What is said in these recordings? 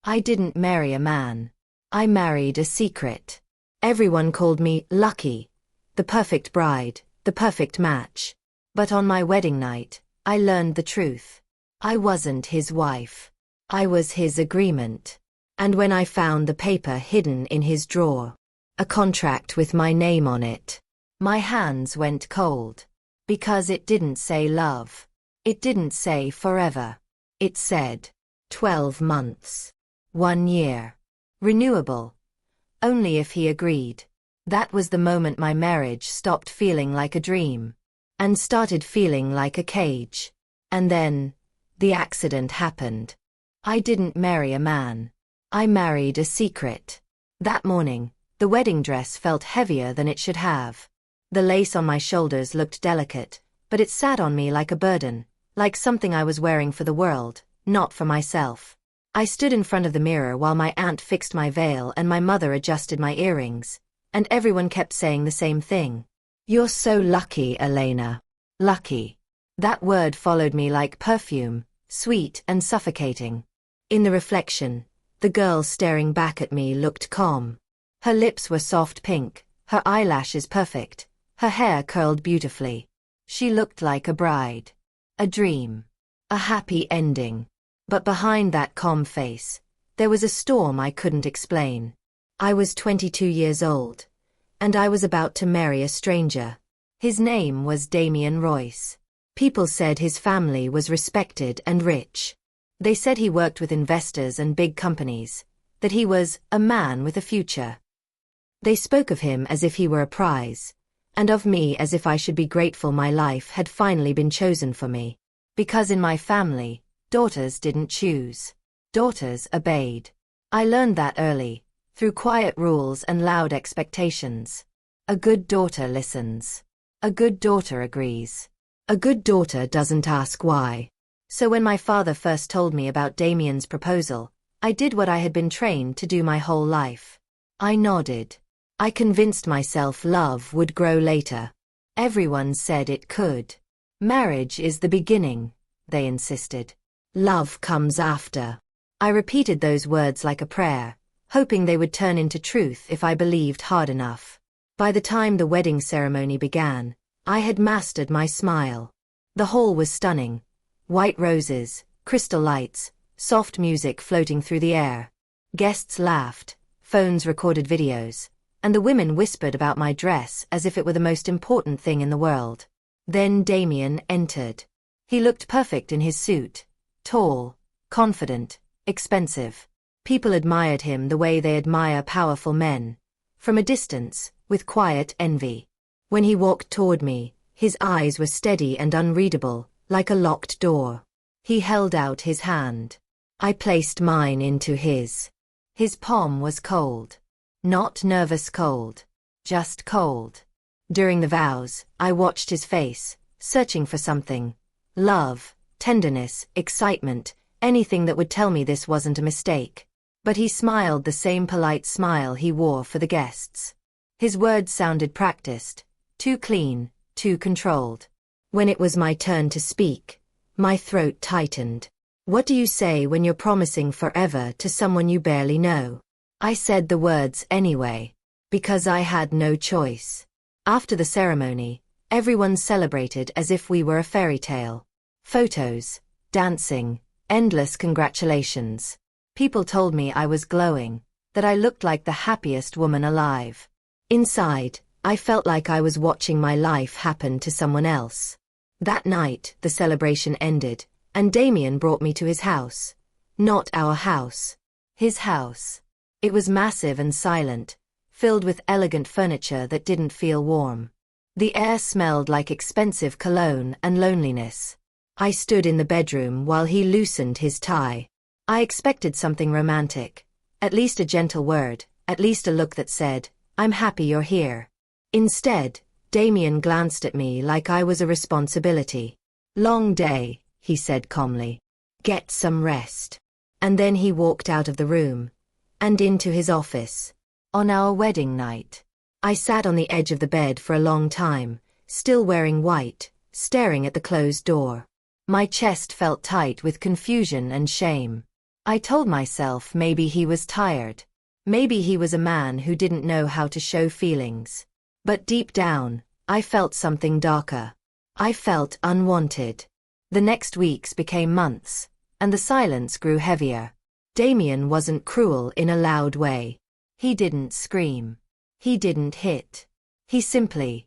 I didn't marry a man. I married a secret. Everyone called me lucky, the perfect bride, the perfect match. But on my wedding night, I learned the truth. I wasn't his wife. I was his agreement. And when I found the paper hidden in his drawer, a contract with my name on it, my hands went cold. Because it didn't say love. It didn't say forever. It said 12 months. 1 year. Renewable. Only if he agreed. That was the moment my marriage stopped feeling like a dream and started feeling like a cage. And then, the accident happened. I didn't marry a man. I married a secret. That morning, the wedding dress felt heavier than it should have. The lace on my shoulders looked delicate, but it sat on me like a burden, like something I was wearing for the world, not for myself. I stood in front of the mirror while my aunt fixed my veil and my mother adjusted my earrings, and everyone kept saying the same thing. You're so lucky, Elena. Lucky. That word followed me like perfume, sweet and suffocating. In the reflection, the girl staring back at me looked calm. Her lips were soft pink, her eyelashes perfect, her hair curled beautifully. She looked like a bride. A dream. A happy ending. But behind that calm face, there was a storm I couldn't explain. I was 22 years old, and I was about to marry a stranger. His name was Damien Royce. People said his family was respected and rich. They said he worked with investors and big companies, that he was a man with a future. They spoke of him as if he were a prize, and of me as if I should be grateful my life had finally been chosen for me. Because in my family, daughters didn't choose. Daughters obeyed. I learned that early, through quiet rules and loud expectations. A good daughter listens. A good daughter agrees. A good daughter doesn't ask why. So when my father first told me about Damien's proposal, I did what I had been trained to do my whole life. I nodded. I convinced myself love would grow later. Everyone said it could. Marriage is the beginning, they insisted. Love comes after. I repeated those words like a prayer, hoping they would turn into truth if I believed hard enough. By the time the wedding ceremony began, I had mastered my smile. The hall was stunning. White roses, crystal lights, soft music floating through the air. Guests laughed, phones recorded videos, and the women whispered about my dress as if it were the most important thing in the world. Then Damien entered. He looked perfect in his suit. Tall, confident, expensive. People admired him the way they admire powerful men. From a distance, with quiet envy. When he walked toward me, his eyes were steady and unreadable, like a locked door. He held out his hand. I placed mine into his. His palm was cold. Not nervous cold. Just cold. During the vows, I watched his face, searching for something. Love, tenderness, excitement, anything that would tell me this wasn't a mistake. But he smiled the same polite smile he wore for the guests. His words sounded practiced, too clean, too controlled. When it was my turn to speak, my throat tightened. What do you say when you're promising forever to someone you barely know? I said the words anyway, because I had no choice. After the ceremony, everyone celebrated as if we were a fairy tale. Photos, dancing, endless congratulations. People told me I was glowing, that I looked like the happiest woman alive. Inside, I felt like I was watching my life happen to someone else. That night, the celebration ended, and Damien brought me to his house. Not our house. His house. It was massive and silent, filled with elegant furniture that didn't feel warm. The air smelled like expensive cologne and loneliness. I stood in the bedroom while he loosened his tie. I expected something romantic, at least a gentle word, at least a look that said, "I'm happy you're here." Instead, Damien glanced at me like I was a responsibility. "Long day," he said calmly. "Get some rest." And then he walked out of the room and into his office. On our wedding night, I sat on the edge of the bed for a long time, still wearing white, staring at the closed door. My chest felt tight with confusion and shame. I told myself maybe he was tired. Maybe he was a man who didn't know how to show feelings. But deep down, I felt something darker. I felt unwanted. The next weeks became months, and the silence grew heavier. Damien wasn't cruel in a loud way. He didn't scream. He didn't hit. He simply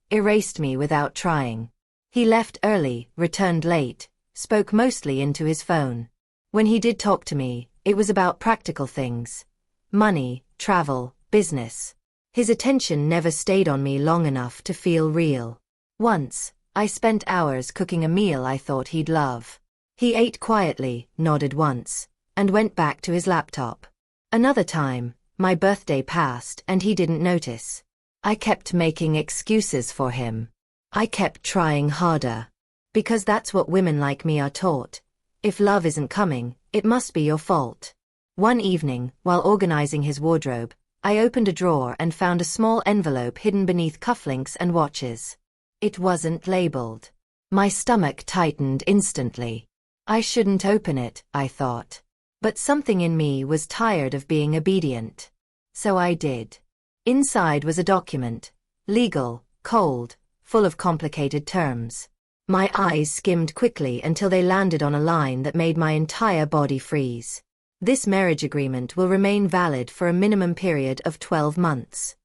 erased me without trying. He left early, returned late, spoke mostly into his phone. When he did talk to me, it was about practical things. Money, travel, business. His attention never stayed on me long enough to feel real. Once, I spent hours cooking a meal I thought he'd love. He ate quietly, nodded once, and went back to his laptop. Another time, my birthday passed and he didn't notice. I kept making excuses for him. I kept trying harder. Because that's what women like me are taught. If love isn't coming, it must be your fault. One evening, while organizing his wardrobe, I opened a drawer and found a small envelope hidden beneath cufflinks and watches. It wasn't labeled. My stomach tightened instantly. I shouldn't open it, I thought. But something in me was tired of being obedient. So I did. Inside was a document. Legal, cold, full of complicated terms. My eyes skimmed quickly until they landed on a line that made my entire body freeze. This marriage agreement will remain valid for a minimum period of 12 months.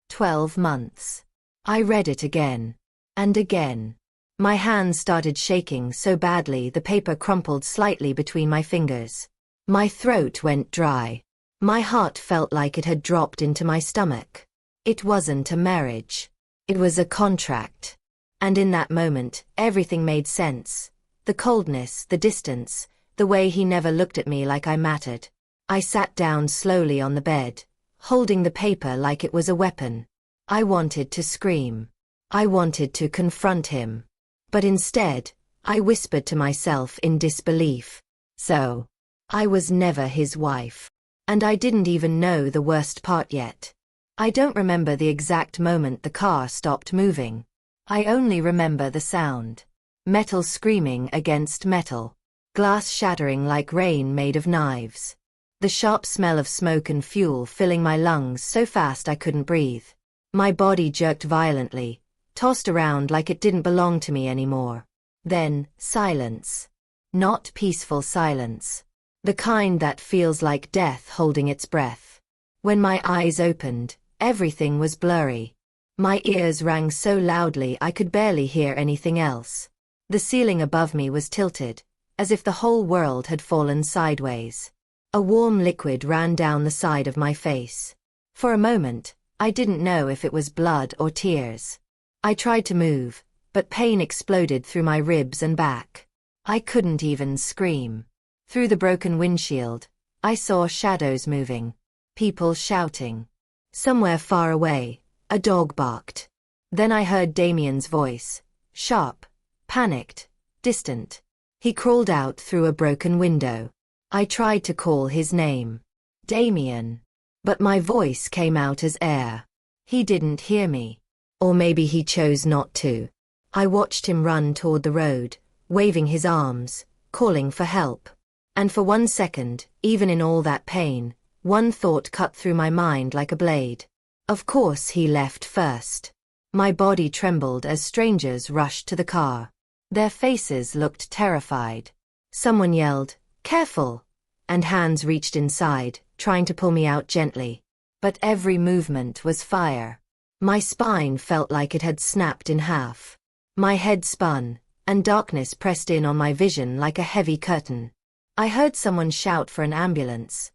12 months. I read it again. And again. My hands started shaking so badly the paper crumpled slightly between my fingers. My throat went dry. My heart felt like it had dropped into my stomach. It wasn't a marriage. It was a contract. And in that moment, everything made sense. The coldness, the distance, the way he never looked at me like I mattered. I sat down slowly on the bed, holding the paper like it was a weapon. I wanted to scream. I wanted to confront him. But instead, I whispered to myself in disbelief. So, I was never his wife. And I didn't even know the worst part yet. I don't remember the exact moment the car stopped moving. I only remember the sound. Metal screaming against metal. Glass shattering like rain made of knives. The sharp smell of smoke and fuel filling my lungs so fast I couldn't breathe. My body jerked violently, tossed around like it didn't belong to me anymore. Then, silence. Not peaceful silence. The kind that feels like death holding its breath. When my eyes opened, everything was blurry. My ears rang so loudly I could barely hear anything else. The ceiling above me was tilted, as if the whole world had fallen sideways. A warm liquid ran down the side of my face. For a moment, I didn't know if it was blood or tears. I tried to move, but pain exploded through my ribs and back. I couldn't even scream. Through the broken windshield, I saw shadows moving. People shouting. Somewhere far away, a dog barked. Then I heard Damien's voice. Sharp, panicked, distant. He crawled out through a broken window. I tried to call his name. Damien. But my voice came out as air. He didn't hear me. Or maybe he chose not to. I watched him run toward the road, waving his arms, calling for help. And for 1 second, even in all that pain, one thought cut through my mind like a blade. Of course he left first. My body trembled as strangers rushed to the car. Their faces looked terrified. Someone yelled, "Careful!" and hands reached inside, trying to pull me out gently. But every movement was fire. My spine felt like it had snapped in half. My head spun, and darkness pressed in on my vision like a heavy curtain. I heard someone shout for an ambulance.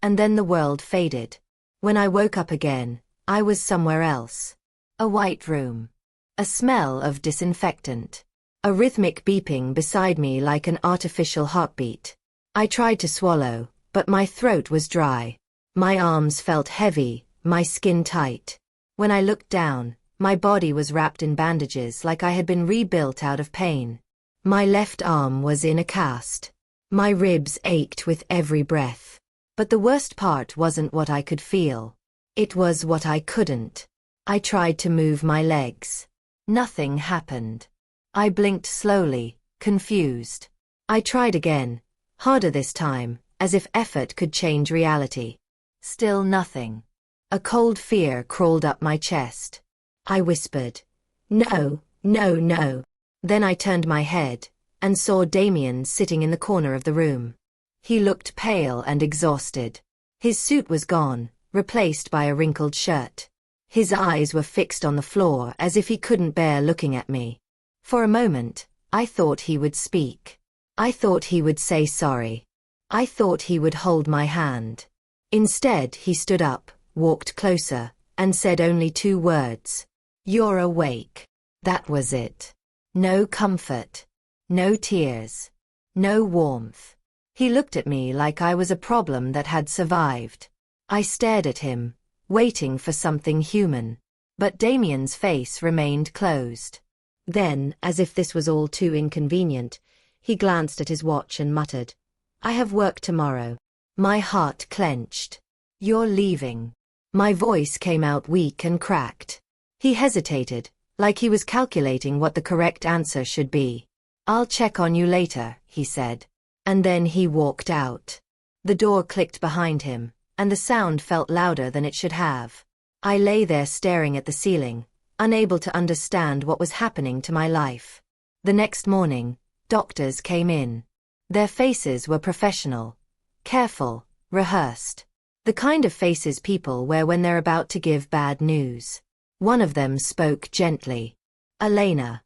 And then the world faded. When I woke up again, I was somewhere else. A white room. A smell of disinfectant. A rhythmic beeping beside me like an artificial heartbeat. I tried to swallow, but my throat was dry. My arms felt heavy, my skin tight. When I looked down, my body was wrapped in bandages like I had been rebuilt out of pain. My left arm was in a cast. My ribs ached with every breath. But the worst part wasn't what I could feel. It was what I couldn't. I tried to move my legs. Nothing happened. I blinked slowly, confused. I tried again, harder this time, as if effort could change reality. Still nothing. A cold fear crawled up my chest. I whispered, "No, no, no." Then I turned my head and saw Damien sitting in the corner of the room. He looked pale and exhausted. His suit was gone, replaced by a wrinkled shirt. His eyes were fixed on the floor as if he couldn't bear looking at me. For a moment, I thought he would speak. I thought he would say sorry. I thought he would hold my hand. Instead, he stood up, walked closer, and said only 2 words. "You're awake." That was it. No comfort. No tears. No warmth. He looked at me like I was a problem that had survived. I stared at him, waiting for something human. But Damien's face remained closed. Then, as if this was all too inconvenient, he glanced at his watch and muttered, "I have work tomorrow." My heart clenched. "You're leaving." My voice came out weak and cracked. He hesitated, like he was calculating what the correct answer should be. "I'll check on you later," he said. And then he walked out. The door clicked behind him, and the sound felt louder than it should have. I lay there staring at the ceiling, unable to understand what was happening to my life. The next morning, doctors came in. Their faces were professional, careful, rehearsed. The kind of faces people wear when they're about to give bad news. One of them spoke gently. "Elena,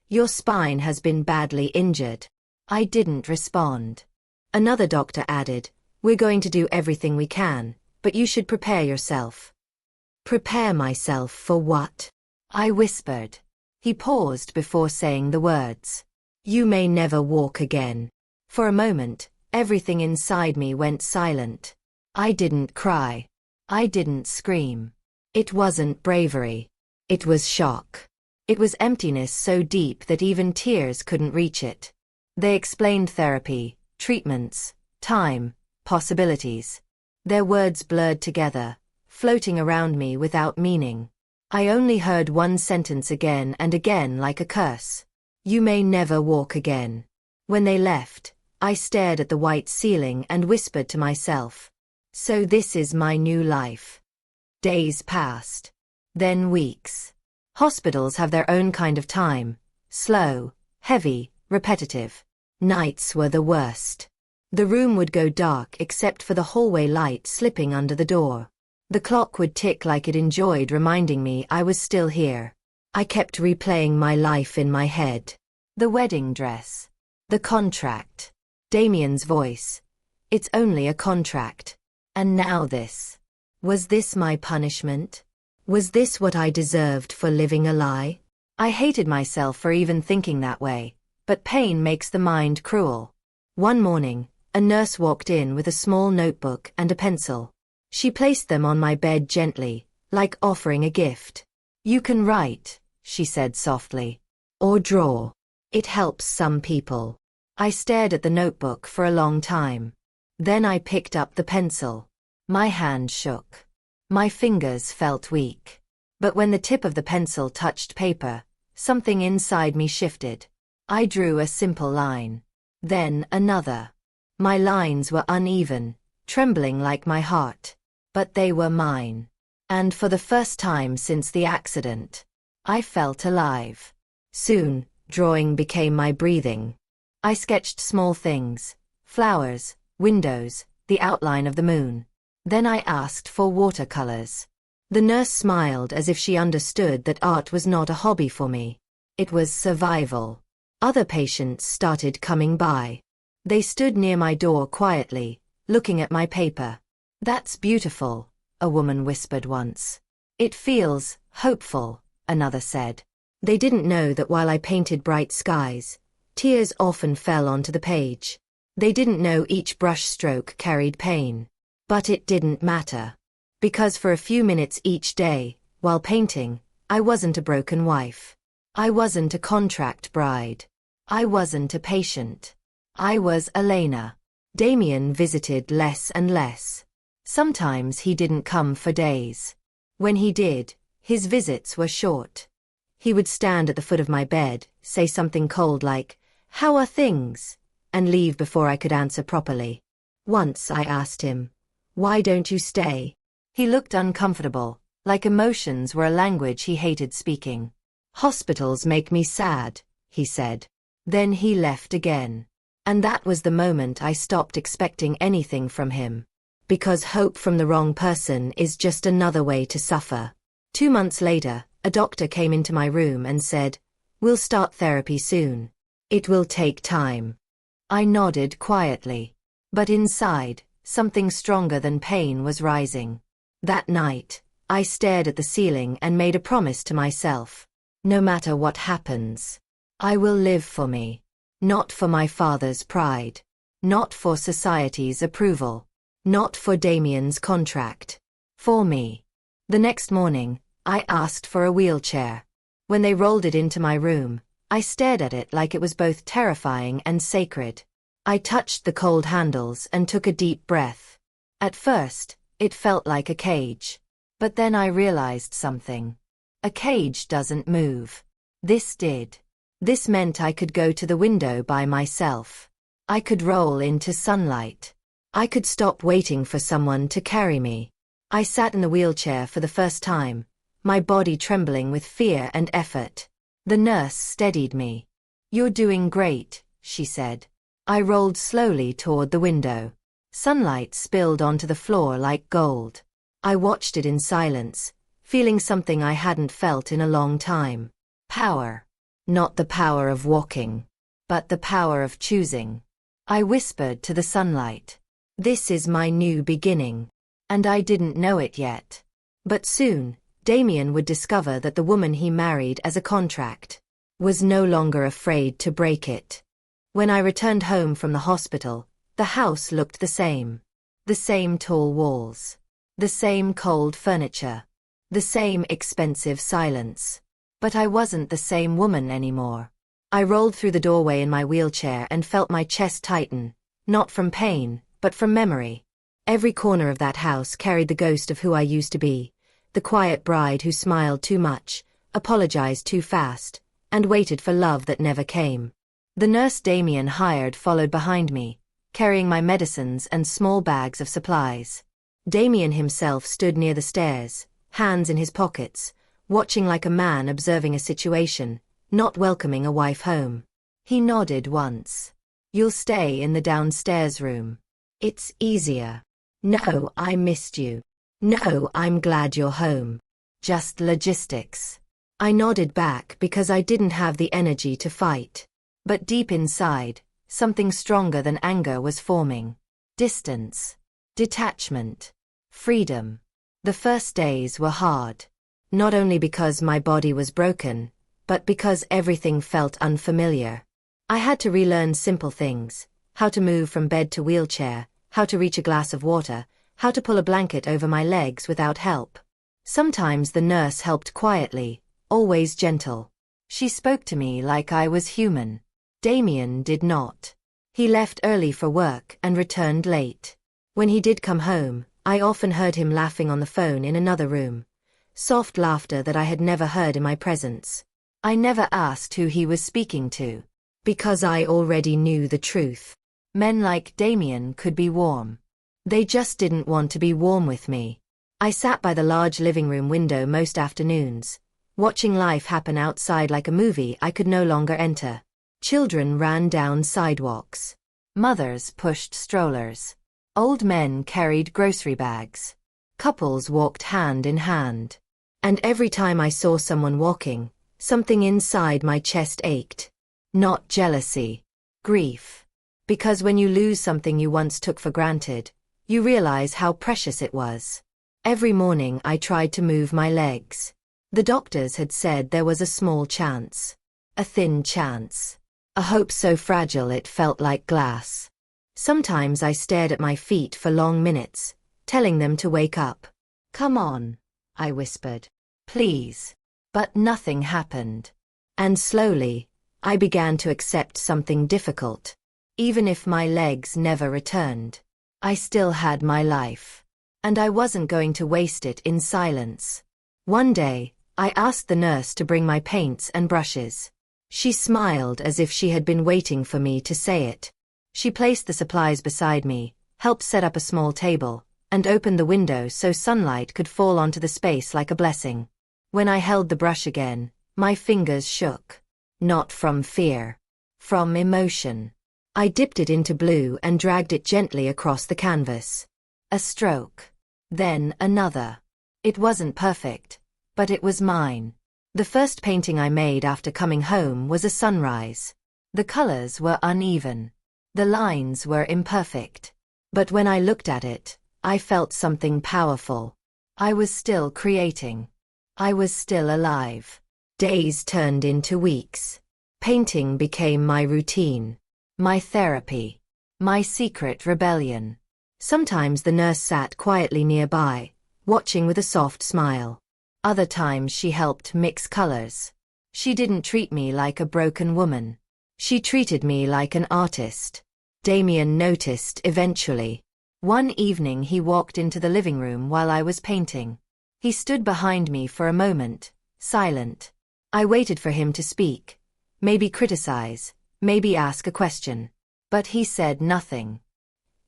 your spine has been badly injured." I didn't respond. Another doctor added, "We're going to do everything we can, but you should prepare yourself." "Prepare myself for what?" I whispered. He paused before saying the words. "You may never walk again." For a moment, everything inside me went silent. I didn't cry. I didn't scream. It wasn't bravery. It was shock. It was emptiness so deep that even tears couldn't reach it. They explained therapy, treatments, time, possibilities. Their words blurred together, floating around me without meaning. I only heard one sentence again and again like a curse. "You may never walk again." When they left, I stared at the white ceiling and whispered to myself, "So this is my new life." Days passed. Then weeks. Hospitals have their own kind of time. Slow, heavy, repetitive. Nights were the worst. The room would go dark except for the hallway light slipping under the door. The clock would tick like it enjoyed reminding me I was still here. I kept replaying my life in my head. The wedding dress. The contract. Damien's voice. "It's only a contract." And now this. Was this my punishment? Was this what I deserved for living a lie? I hated myself for even thinking that way, but pain makes the mind cruel. One morning, a nurse walked in with a small notebook and a pencil. She placed them on my bed gently, like offering a gift. "You can write," she said softly. "Or draw. It helps some people." I stared at the notebook for a long time. Then I picked up the pencil. My hand shook. My fingers felt weak. But when the tip of the pencil touched paper, something inside me shifted. I drew a simple line. Then another. My lines were uneven, trembling like my heart. But they were mine. And for the first time since the accident, I felt alive. Soon, drawing became my breathing. I sketched small things, flowers, windows, the outline of the moon. Then I asked for watercolors. The nurse smiled as if she understood that art was not a hobby for me. It was survival. Other patients started coming by. They stood near my door quietly, looking at my paper. "That's beautiful," a woman whispered once. "It feels hopeful," another said. They didn't know that while I painted bright skies, tears often fell onto the page. They didn't know each brush stroke carried pain. But it didn't matter. Because for a few minutes each day, while painting, I wasn't a broken wife. I wasn't a contract bride. I wasn't a patient. I was Elena. Damien visited less and less. Sometimes he didn't come for days. When he did, his visits were short. He would stand at the foot of my bed, say something cold like, "How are things?" and leave before I could answer properly. Once I asked him, "Why don't you stay?" He looked uncomfortable, like emotions were a language he hated speaking. "Hospitals make me sad," he said. Then he left again. And that was the moment I stopped expecting anything from him. Because hope from the wrong person is just another way to suffer. 2 months later, a doctor came into my room and said, "We'll start therapy soon. It will take time." I nodded quietly. But inside, something stronger than pain was rising. That night, I stared at the ceiling and made a promise to myself. No matter what happens, I will live for me. Not for my father's pride. Not for society's approval. Not for Damien's contract. For me. The next morning, I asked for a wheelchair. When they rolled it into my room, I stared at it like it was both terrifying and sacred. I touched the cold handles and took a deep breath. At first, it felt like a cage. But then I realized something. A cage doesn't move. This did. This meant I could go to the window by myself. I could roll into sunlight. I could stop waiting for someone to carry me. I sat in the wheelchair for the first time, my body trembling with fear and effort. The nurse steadied me. "You're doing great," she said. I rolled slowly toward the window. Sunlight spilled onto the floor like gold. I watched it in silence, feeling something I hadn't felt in a long time. Power. Not the power of walking, but the power of choosing. I whispered to the sunlight, "This is my new beginning." And I didn't know it yet. But soon, Damien would discover that the woman he married as a contract was no longer afraid to break it. When I returned home from the hospital, the house looked the same. The same tall walls. The same cold furniture. The same expensive silence. But I wasn't the same woman anymore. I rolled through the doorway in my wheelchair and felt my chest tighten, not from pain, but from memory. Every corner of that house carried the ghost of who I used to be, the quiet bride who smiled too much, apologized too fast, and waited for love that never came. The nurse Damien hired followed behind me, carrying my medicines and small bags of supplies. Damien himself stood near the stairs, hands in his pockets, watching like a man observing a situation, not welcoming a wife home. He nodded once. "You'll stay in the downstairs room. It's easier." "No, I missed you." "No, I'm glad you're home. Just logistics." I nodded back because I didn't have the energy to fight. But deep inside, something stronger than anger was forming. Distance. Detachment. Freedom. The first days were hard. Not only because my body was broken, but because everything felt unfamiliar. I had to relearn simple things: how to move from bed to wheelchair, how to reach a glass of water, how to pull a blanket over my legs without help. Sometimes the nurse helped quietly, always gentle. She spoke to me like I was human. Damien did not. He left early for work and returned late. When he did come home, I often heard him laughing on the phone in another room. Soft laughter that I had never heard in my presence. I never asked who he was speaking to, because I already knew the truth. Men like Damien could be warm. They just didn't want to be warm with me. I sat by the large living room window most afternoons, watching life happen outside like a movie I could no longer enter. Children ran down sidewalks. Mothers pushed strollers. Old men carried grocery bags. Couples walked hand in hand. And every time I saw someone walking, something inside my chest ached. Not jealousy. Grief. Because when you lose something you once took for granted, you realize how precious it was. Every morning I tried to move my legs. The doctors had said there was a small chance. A thin chance. A hope so fragile it felt like glass. Sometimes I stared at my feet for long minutes, telling them to wake up. "Come on," I whispered. "Please." But nothing happened. And slowly, I began to accept something difficult. Even if my legs never returned, I still had my life. And I wasn't going to waste it in silence. One day, I asked the nurse to bring my paints and brushes. She smiled as if she had been waiting for me to say it. She placed the supplies beside me, helped set up a small table, and opened the window so sunlight could fall onto the space like a blessing. When I held the brush again, my fingers shook. Not from fear. From emotion. I dipped it into blue and dragged it gently across the canvas. A stroke. Then another. It wasn't perfect, but it was mine. The first painting I made after coming home was a sunrise. The colors were uneven. The lines were imperfect. But when I looked at it, I felt something powerful. I was still creating. I was still alive. Days turned into weeks. Painting became my routine. My therapy. My secret rebellion. Sometimes the nurse sat quietly nearby, watching with a soft smile. Other times she helped mix colors. She didn't treat me like a broken woman. She treated me like an artist. Damien noticed eventually. One evening he walked into the living room while I was painting. He stood behind me for a moment, silent. I waited for him to speak. Maybe criticize, maybe ask a question. But he said nothing.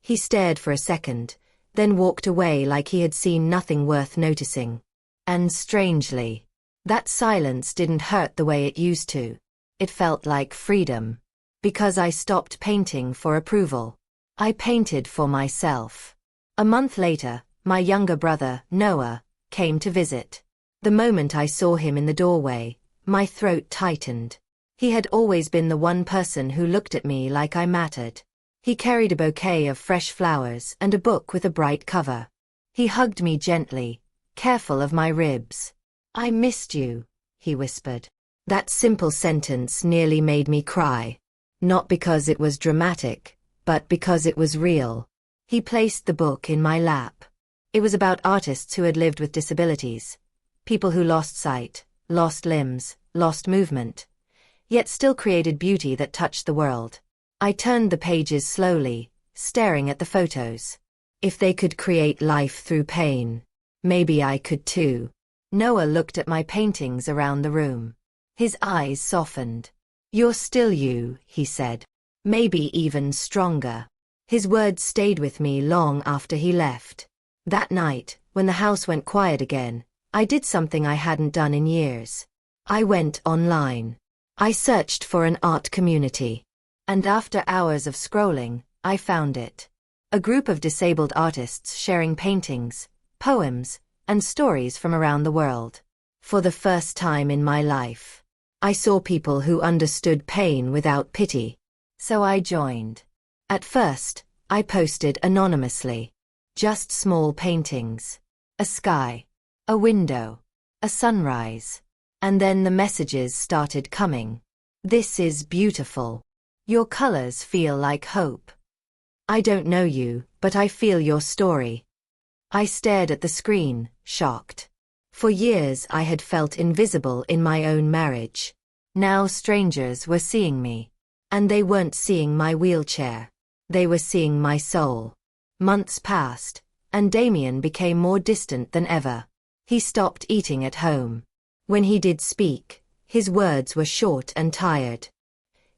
He stared for a second, then walked away like he had seen nothing worth noticing. And strangely, that silence didn't hurt the way it used to. It felt like freedom. Because I stopped painting for approval. I painted for myself. A month later, my younger brother, Noah, came to visit. The moment I saw him in the doorway, my throat tightened. He had always been the one person who looked at me like I mattered. He carried a bouquet of fresh flowers and a book with a bright cover. He hugged me gently, careful of my ribs. "I missed you," he whispered. That simple sentence nearly made me cry. Not because it was dramatic, but because it was real. He placed the book in my lap. It was about artists who had lived with disabilities. People who lost sight, lost limbs, lost movement, yet still created beauty that touched the world. I turned the pages slowly, staring at the photos. If they could create life through pain, maybe I could too. Noah looked at my paintings around the room. His eyes softened. "You're still you," he said. "Maybe even stronger." His words stayed with me long after he left. That night, when the house went quiet again, I did something I hadn't done in years. I went online. I searched for an art community. And after hours of scrolling, I found it. A group of disabled artists sharing paintings, poems, and stories from around the world. For the first time in my life, I saw people who understood pain without pity. So I joined. At first, I posted anonymously. Just small paintings. A sky. A window. A sunrise. And then the messages started coming. "This is beautiful. Your colors feel like hope. I don't know you, but I feel your story." I stared at the screen, shocked. For years I had felt invisible in my own marriage. Now strangers were seeing me. And they weren't seeing my wheelchair. They were seeing my soul. Months passed, and Damien became more distant than ever. He stopped eating at home. When he did speak, his words were short and tired.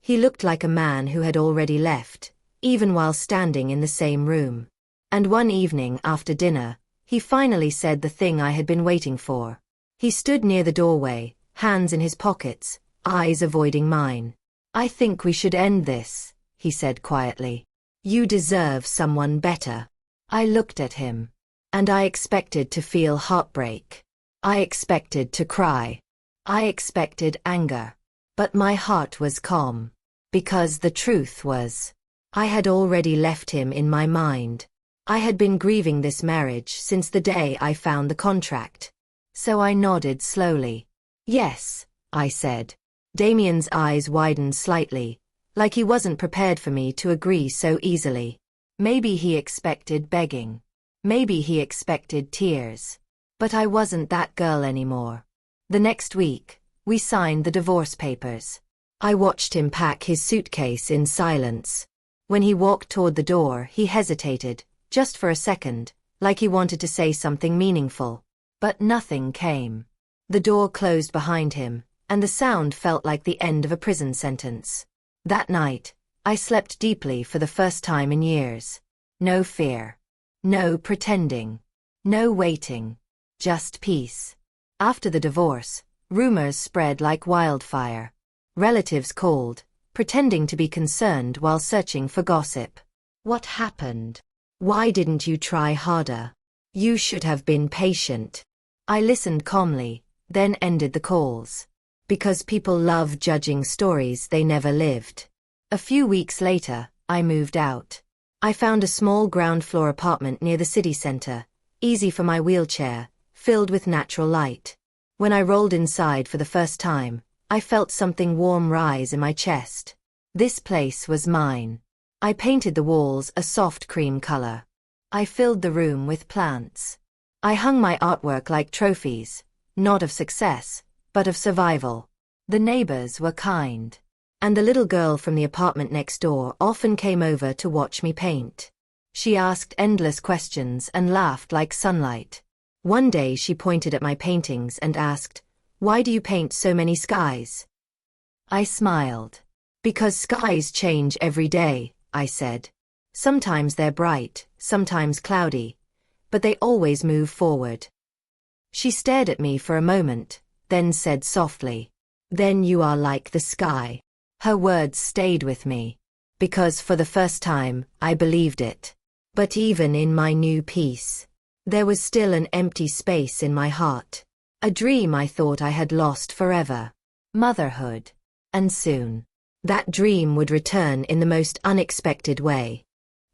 He looked like a man who had already left, even while standing in the same room. And one evening after dinner, he finally said the thing I had been waiting for. He stood near the doorway, hands in his pockets, eyes avoiding mine. "I think we should end this," he said quietly. "You deserve someone better." I looked at him. And I expected to feel heartbreak. I expected to cry. I expected anger. But my heart was calm. Because the truth was, I had already left him in my mind. I had been grieving this marriage since the day I found the contract. So I nodded slowly. "Yes," I said. Damien's eyes widened slightly, like he wasn't prepared for me to agree so easily. Maybe he expected begging. Maybe he expected tears. But I wasn't that girl anymore. The next week, we signed the divorce papers. I watched him pack his suitcase in silence. When he walked toward the door, he hesitated, just for a second, like he wanted to say something meaningful. But nothing came. The door closed behind him, and the sound felt like the end of a prison sentence. That night, I slept deeply for the first time in years. No fear. No pretending. No waiting. Just peace. After the divorce, rumors spread like wildfire. Relatives called, pretending to be concerned while searching for gossip. What happened? Why didn't you try harder? You should have been patient. I listened calmly, then ended the calls. Because people love judging stories they never lived. A few weeks later, I moved out. I found a small ground-floor apartment near the city center, easy for my wheelchair, filled with natural light. When I rolled inside for the first time, I felt something warm rise in my chest. This place was mine. I painted the walls a soft cream color. I filled the room with plants. I hung my artwork like trophies, not of success, but of survival. The neighbors were kind. And the little girl from the apartment next door often came over to watch me paint. She asked endless questions and laughed like sunlight. One day she pointed at my paintings and asked, "Why do you paint so many skies?" I smiled. "Because skies change every day," I said. "Sometimes they're bright, sometimes cloudy, but they always move forward." She stared at me for a moment, then said softly, "Then you are like the sky." Her words stayed with me, because for the first time, I believed it. But even in my new peace, there was still an empty space in my heart. A dream I thought I had lost forever. Motherhood. And soon, that dream would return in the most unexpected way.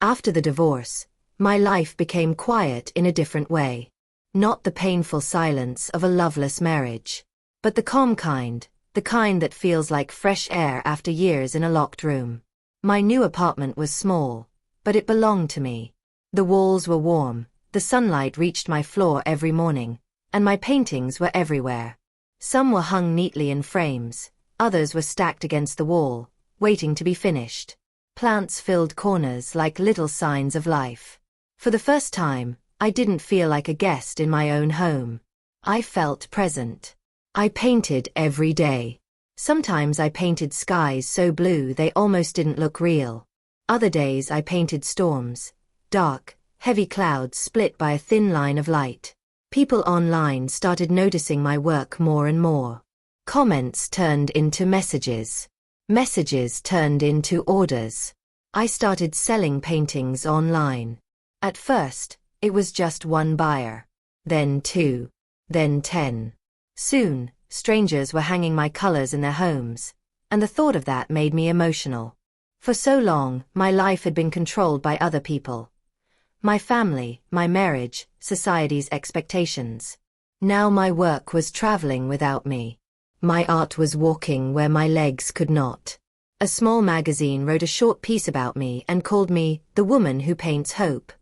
After the divorce, my life became quiet in a different way. Not the painful silence of a loveless marriage, but the calm kind. The kind that feels like fresh air after years in a locked room. My new apartment was small, but it belonged to me. The walls were warm, the sunlight reached my floor every morning, and my paintings were everywhere. Some were hung neatly in frames, others were stacked against the wall, waiting to be finished. Plants filled corners like little signs of life. For the first time, I didn't feel like a guest in my own home. I felt present. I painted every day. Sometimes I painted skies so blue they almost didn't look real. Other days I painted storms, dark, heavy clouds split by a thin line of light. People online started noticing my work more and more. Comments turned into messages. Messages turned into orders. I started selling paintings online. At first, it was just one buyer. Then 2. Then 10. Soon, strangers were hanging my colors in their homes, and the thought of that made me emotional. For so long, my life had been controlled by other people. My family, my marriage, society's expectations. Now my work was traveling without me. My art was walking where my legs could not. A small magazine wrote a short piece about me and called me the woman who paints hope.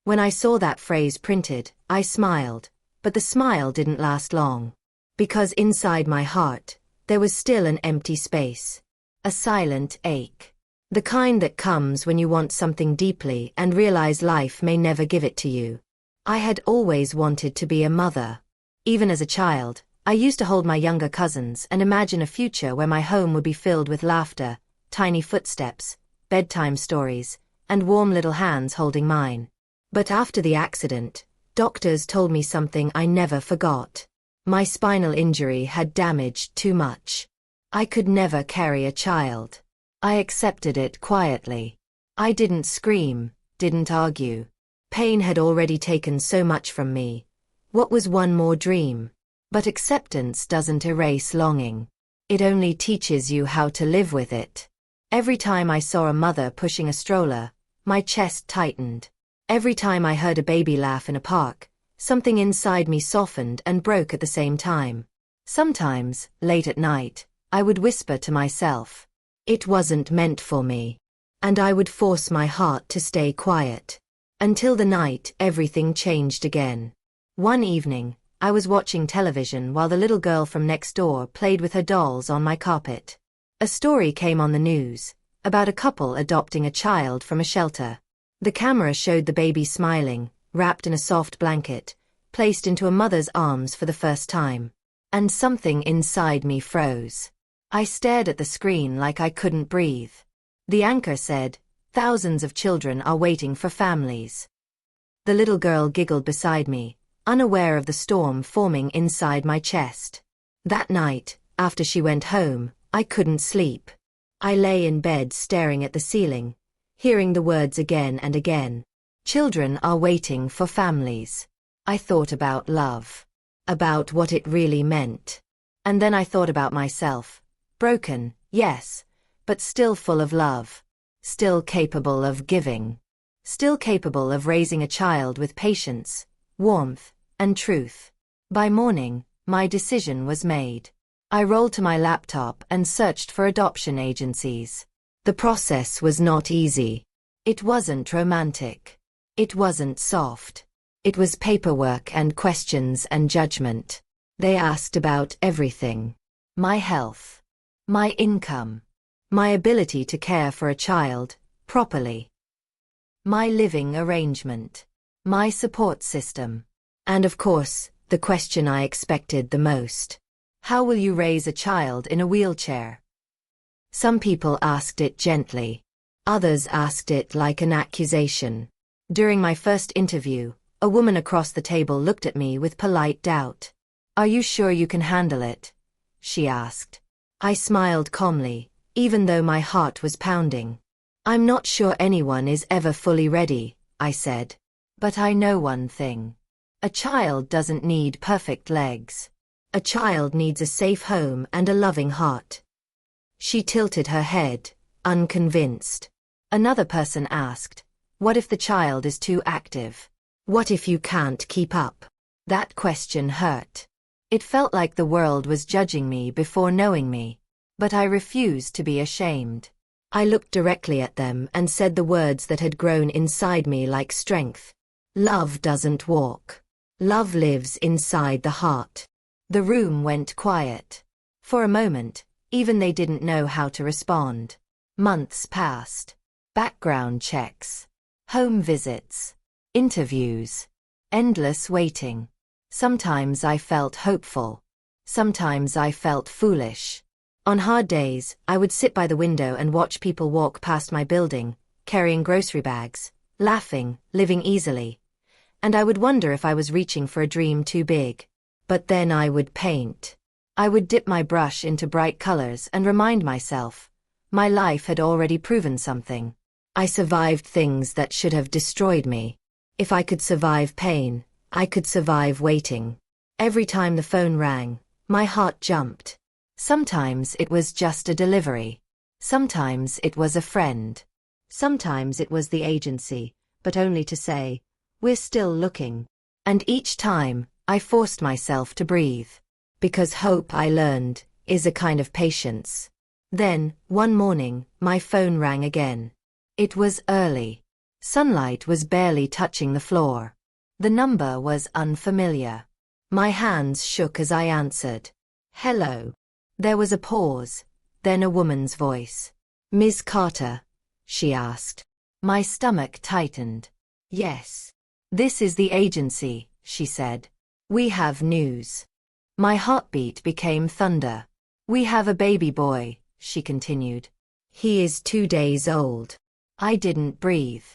When I saw that phrase printed, I smiled. But the smile didn't last long. Because inside my heart, there was still an empty space. A silent ache. The kind that comes when you want something deeply and realize life may never give it to you. I had always wanted to be a mother. Even as a child, I used to hold my younger cousins and imagine a future where my home would be filled with laughter, tiny footsteps, bedtime stories, and warm little hands holding mine. But after the accident, doctors told me something I never forgot. My spinal injury had damaged too much. I could never carry a child. I accepted it quietly. I didn't scream, didn't argue. Pain had already taken so much from me. What was one more dream? But acceptance doesn't erase longing. It only teaches you how to live with it. Every time I saw a mother pushing a stroller, my chest tightened. Every time I heard a baby laugh in a park, something inside me softened and broke at the same time. Sometimes, late at night, I would whisper to myself, "It wasn't meant for me." And I would force my heart to stay quiet. Until the night everything changed again. One evening, I was watching television while the little girl from next door played with her dolls on my carpet. A story came on the news, about a couple adopting a child from a shelter. The camera showed the baby smiling, wrapped in a soft blanket, placed into a mother's arms for the first time. And something inside me froze. I stared at the screen like I couldn't breathe. The anchor said, Thousands of children are waiting for families. The little girl giggled beside me, unaware of the storm forming inside my chest. That night, after she went home, I couldn't sleep. I lay in bed staring at the ceiling, hearing the words again and again. Children are waiting for families. I thought about love. About what it really meant. And then I thought about myself. Broken, yes, but still full of love. Still capable of giving. Still capable of raising a child with patience, warmth, and truth. By morning, my decision was made. I rolled to my laptop and searched for adoption agencies. The process was not easy. It wasn't romantic. It wasn't soft. It was paperwork and questions and judgment. They asked about everything. My health. My income. My ability to care for a child, properly. My living arrangement. My support system. And of course, the question I expected the most. How will you raise a child in a wheelchair? Some people asked it gently. Others asked it like an accusation. During my first interview, a woman across the table looked at me with polite doubt. "Are you sure you can handle it?" she asked. I smiled calmly, even though my heart was pounding. "I'm not sure anyone is ever fully ready," I said. "But I know one thing. A child doesn't need perfect legs. A child needs a safe home and a loving heart." She tilted her head, unconvinced. Another person asked, "What if the child is too active? What if you can't keep up?" That question hurt. It felt like the world was judging me before knowing me. But I refused to be ashamed. I looked directly at them and said the words that had grown inside me like strength. Love doesn't walk. Love lives inside the heart. The room went quiet. For a moment, even they didn't know how to respond. Months passed. Background checks. Home visits. Interviews. Endless waiting. Sometimes I felt hopeful. Sometimes I felt foolish. On hard days, I would sit by the window and watch people walk past my building, carrying grocery bags, laughing, living easily. And I would wonder if I was reaching for a dream too big. But then I would paint. I would dip my brush into bright colors and remind myself, my life had already proven something. I survived things that should have destroyed me. If I could survive pain, I could survive waiting. Every time the phone rang, my heart jumped. Sometimes it was just a delivery. Sometimes it was a friend. Sometimes it was the agency, but only to say, "We're still looking." And each time, I forced myself to breathe. Because hope, I learned, is a kind of patience. Then, one morning, my phone rang again. It was early. Sunlight was barely touching the floor. The number was unfamiliar. My hands shook as I answered. "Hello." There was a pause, then a woman's voice. "Ms. Carter?" she asked. My stomach tightened. "Yes. This is the agency," she said. "We have news." My heartbeat became thunder. "We have a baby boy," she continued. "He is 2 days old." I didn't breathe.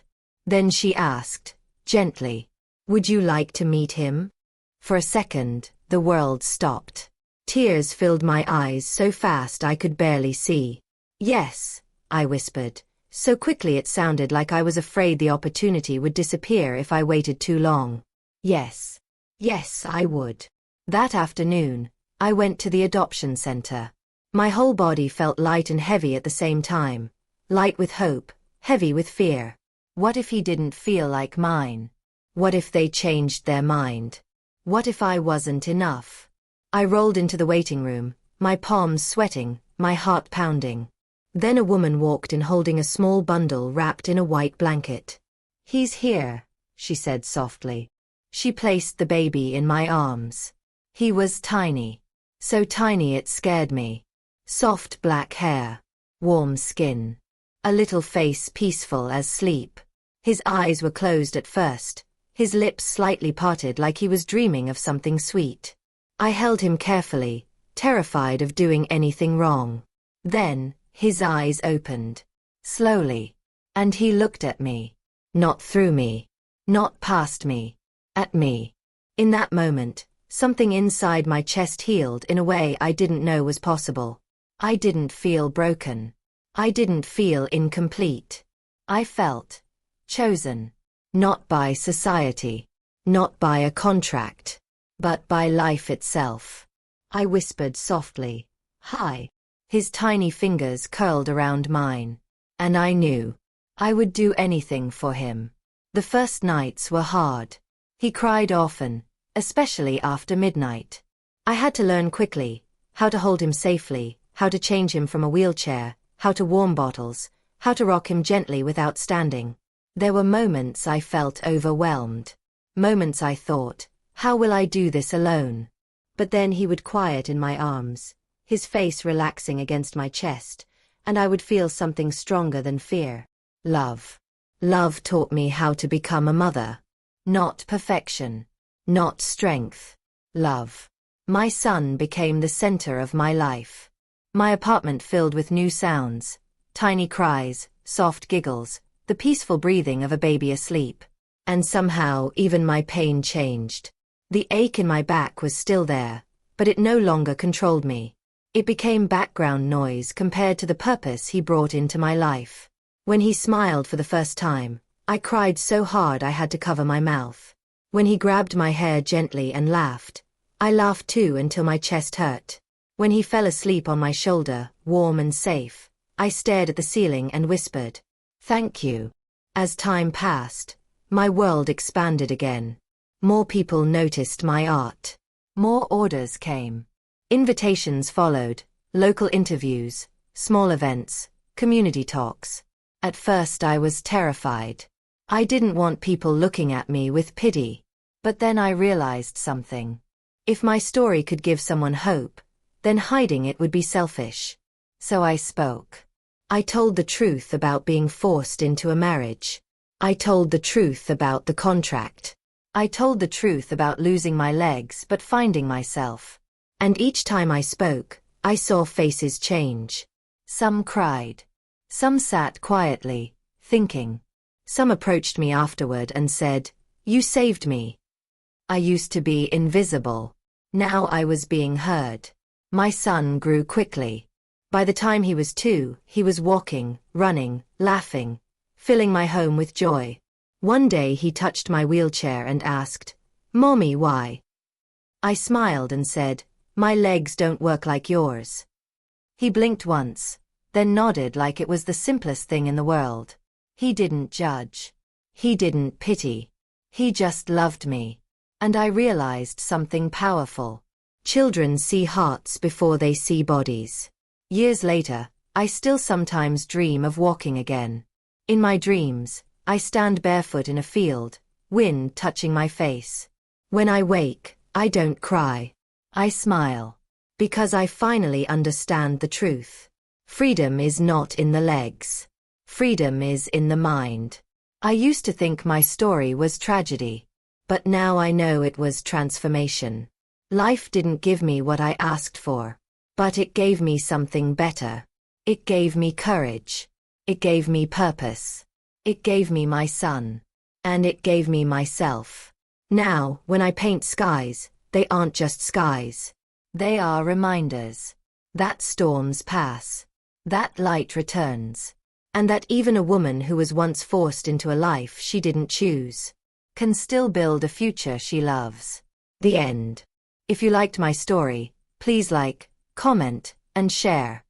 Then she asked, gently, "Would you like to meet him?" For a second, the world stopped. Tears filled my eyes so fast I could barely see. "Yes," I whispered, so quickly it sounded like I was afraid the opportunity would disappear if I waited too long. Yes. Yes, I would. That afternoon, I went to the adoption center. My whole body felt light and heavy at the same time. Light with hope, heavy with fear. What if he didn't feel like mine? What if they changed their mind? What if I wasn't enough? I rolled into the waiting room, my palms sweating, my heart pounding. Then a woman walked in holding a small bundle wrapped in a white blanket. "He's here," she said softly. She placed the baby in my arms. He was tiny. So tiny it scared me. Soft black hair. Warm skin. A little face peaceful as sleep. His eyes were closed at first, his lips slightly parted like he was dreaming of something sweet. I held him carefully, terrified of doing anything wrong. Then, his eyes opened. Slowly. And he looked at me. Not through me. Not past me. At me. In that moment, something inside my chest healed in a way I didn't know was possible. I didn't feel broken. I didn't feel incomplete. I felt chosen. Not by society. Not by a contract. But by life itself. I whispered softly, "Hi." His tiny fingers curled around mine. And I knew I would do anything for him. The first nights were hard. He cried often, especially after midnight. I had to learn quickly how to hold him safely, how to change him from a wheelchair, how to warm bottles, how to rock him gently without standing. There were moments I felt overwhelmed. Moments I thought, how will I do this alone? But then he would quiet in my arms, his face relaxing against my chest, and I would feel something stronger than fear. Love. Love taught me how to become a mother. Not perfection. Not strength. Love. My son became the center of my life. My apartment filled with new sounds, tiny cries, soft giggles, the peaceful breathing of a baby asleep. And somehow even my pain changed. The ache in my back was still there, but it no longer controlled me. It became background noise compared to the purpose he brought into my life. When he smiled for the first time, I cried so hard I had to cover my mouth. When he grabbed my hair gently and laughed, I laughed too until my chest hurt. When he fell asleep on my shoulder, warm and safe, I stared at the ceiling and whispered, "Thank you." As time passed, my world expanded again. More people noticed my art. More orders came. Invitations followed, local interviews, small events, community talks. At first I was terrified. I didn't want people looking at me with pity. But then I realized something. If my story could give someone hope, then hiding it would be selfish. So I spoke. I told the truth about being forced into a marriage. I told the truth about the contract. I told the truth about losing my legs but finding myself. And each time I spoke, I saw faces change. Some cried. Some sat quietly, thinking. Some approached me afterward and said, "You saved me." I used to be invisible. Now I was being heard. My son grew quickly. By the time he was 2, he was walking, running, laughing, filling my home with joy. One day he touched my wheelchair and asked, "Mommy, why?" I smiled and said, "My legs don't work like yours." He blinked once, then nodded like it was the simplest thing in the world. He didn't judge. He didn't pity. He just loved me. And I realized something powerful. Children see hearts before they see bodies. Years later, I still sometimes dream of walking again. In my dreams, I stand barefoot in a field, wind touching my face. When I wake, I don't cry. I smile. Because I finally understand the truth. Freedom is not in the legs. Freedom is in the mind. I used to think my story was tragedy. But now I know it was transformation. Life didn't give me what I asked for. But it gave me something better. It gave me courage. It gave me purpose. It gave me my son. And it gave me myself. Now, when I paint skies, they aren't just skies. They are reminders. That storms pass. That light returns. And that even a woman who was once forced into a life she didn't choose can still build a future she loves. The end. If you liked my story, please like, comment, and share.